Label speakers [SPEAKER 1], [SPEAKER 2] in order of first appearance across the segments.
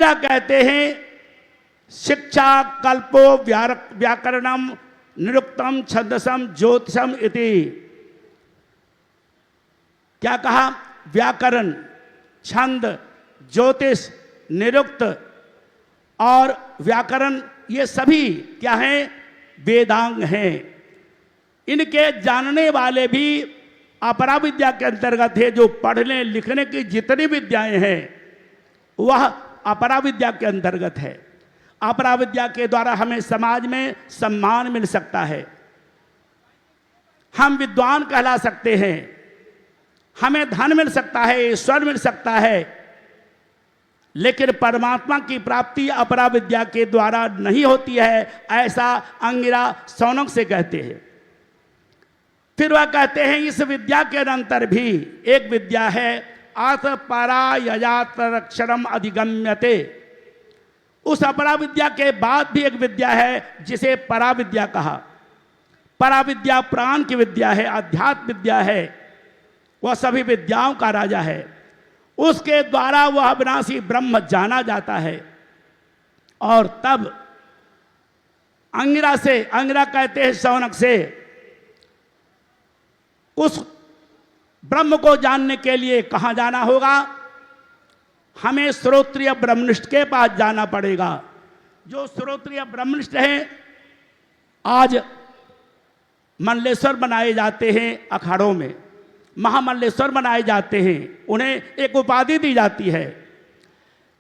[SPEAKER 1] कहते हैं शिक्षा कल्पो व्याकरणम निरुक्तम छंदसम ज्योतिषम इति। क्या कहा? व्याकरण, छंद, ज्योतिष, निरुक्त और व्याकरण ये सभी क्या हैं? वेदांग हैं। इनके जानने वाले भी अपरा विद्या के अंतर्गत है। जो पढ़ने लिखने की जितनी विद्याएं हैं वह अपरा विद्या के अंतर्गत है। अपरा विद्या के द्वारा हमें समाज में सम्मान मिल सकता है, हम विद्वान कहला सकते हैं, हमें धन मिल सकता है, ईश्वर मिल सकता है। लेकिन परमात्मा की प्राप्ति अपरा विद्या के द्वारा नहीं होती है, ऐसा अंगिरा शौनक से कहते हैं। फिर वह कहते हैं इस विद्या के अंतर भी एक विद्या है, आत परा यजातरक्षरम अधिगम्यते। उस अपरा विद्या के बाद भी एक विद्या है जिसे परा विद्या कहा। परा विद्या प्राण की विद्या है, अध्यात्म विद्या है, वह सभी विद्याओं का राजा है। उसके द्वारा वह अविनाशी ब्रह्म जाना जाता है। और तब अंगिरा कहते हैं शौनक से, उस ब्रह्म को जानने के लिए कहाँ जाना होगा? हमें श्रोत्रिय ब्रह्मनिष्ठ के पास जाना पड़ेगा। जो श्रोत्रिय ब्रह्मनिष्ठ हैं, आज मल्लेश्वर बनाए जाते हैं, अखाड़ों में महामल्लेश्वर बनाए जाते हैं, उन्हें एक उपाधि दी जाती है।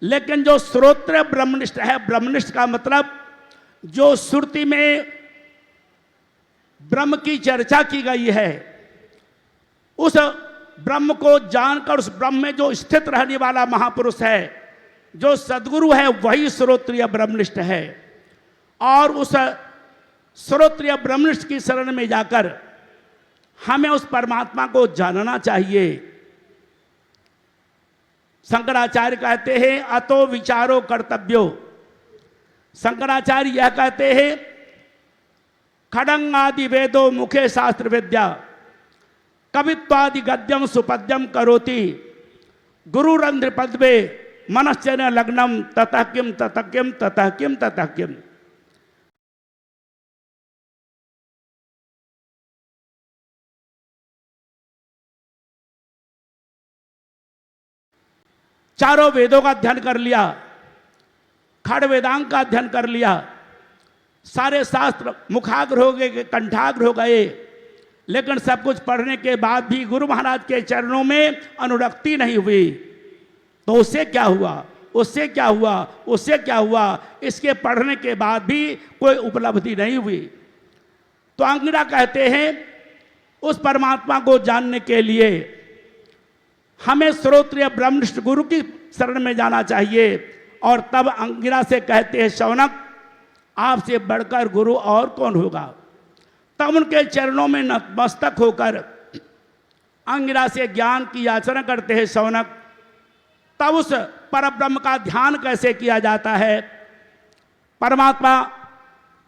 [SPEAKER 1] लेकिन जो श्रोत्रिय ब्रह्मनिष्ठ है, ब्रह्मनिष्ठ का मतलब जो श्रुति में ब्रह्म की चर्चा की गई है, उस ब्रह्म को जानकर उस ब्रह्म में जो स्थित रहने वाला महापुरुष है, जो सद्गुरु है, वही श्रोत्रिय ब्रह्मनिष्ठ है। और उस श्रोत्रिय ब्रह्मनिष्ठ की शरण में जाकर हमें उस परमात्मा को जानना चाहिए। शंकराचार्य कहते हैं अतो विचारो कर्तव्यो। शंकराचार्य यह कहते हैं खड़ंग आदि वेदो मुखे शास्त्र विद्या कवित्वादि गद्यम सुपद्यम करोति गुरुरंध्र पद्मे मनश्चन लग्नम ततः किम ततः किम ततः किम ततः किम। चारों वेदों का अध्ययन कर लिया, खड़ वेदांग का अध्ययन कर लिया, सारे शास्त्र मुखाग्र हो गए, कंठाग्र हो गए, लेकिन सब कुछ पढ़ने के बाद भी गुरु महाराज के चरणों में अनुरक्ति नहीं हुई, तो उससे क्या हुआ? उससे क्या हुआ? उससे क्या हुआ? इसके पढ़ने के बाद भी कोई उपलब्धि नहीं हुई। तो अंगिरा कहते हैं उस परमात्मा को जानने के लिए हमें श्रोत्रिय ब्रह्मनिष्ठ गुरु की शरण में जाना चाहिए। और तब अंगिरा से कहते हैं शौनक, आपसे बढ़कर गुरु और कौन होगा? तब उनके चरणों में नतमस्तक होकर अंगिरा से ज्ञान की याचना करते हैं शौनक। तब उस परब्रह्म का ध्यान कैसे किया जाता है, परमात्मा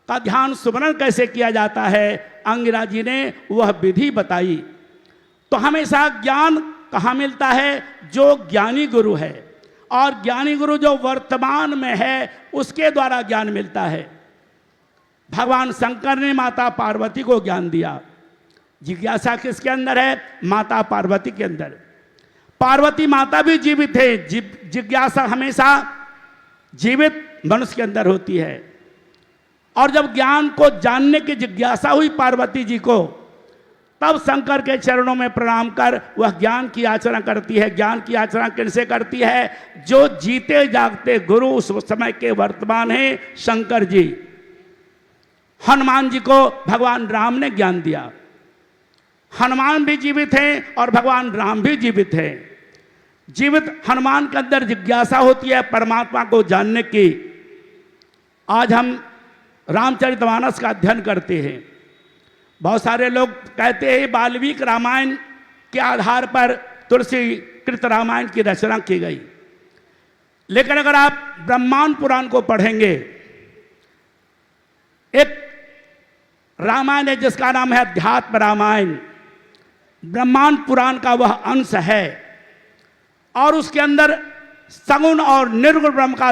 [SPEAKER 1] का ध्यान सुमरन कैसे किया जाता है, अंगिरा जी ने वह विधि बताई। तो हमेशा ज्ञान कहाँ मिलता है? जो ज्ञानी गुरु है, और ज्ञानी गुरु जो वर्तमान में है उसके द्वारा ज्ञान मिलता है। भगवान शंकर ने माता पार्वती को ज्ञान दिया। जिज्ञासा किसके अंदर है? माता पार्वती के अंदर। पार्वती माता भी जीवित है, जिज्ञासा हमेशा जीवित मनुष्य के अंदर होती है। और जब ज्ञान को जानने की जिज्ञासा हुई पार्वती जी को, तब शंकर के चरणों में प्रणाम कर वह ज्ञान की आचरण करती है। ज्ञान की आचरण किससे करती है? जो जीते जागते गुरु उस समय के वर्तमान हैं शंकर जी। हनुमान जी को भगवान राम ने ज्ञान दिया। हनुमान भी जीवित हैं और भगवान राम भी जीवित हैं। जीवित हनुमान के अंदर जिज्ञासा होती है परमात्मा को जानने की। आज हम रामचरितमानस का अध्ययन करते हैं। बहुत सारे लोग कहते हैं वाल्मीकि रामायण के आधार पर तुलसी कृत रामायण की रचना की गई। लेकिन अगर आप ब्रह्मांड पुराण को पढ़ेंगे, एक रामायण है जिसका नाम है अध्यात्म रामायण, ब्रह्मांड पुराण का वह अंश है। और उसके अंदर सगुण और निर्गुण ब्रह्म का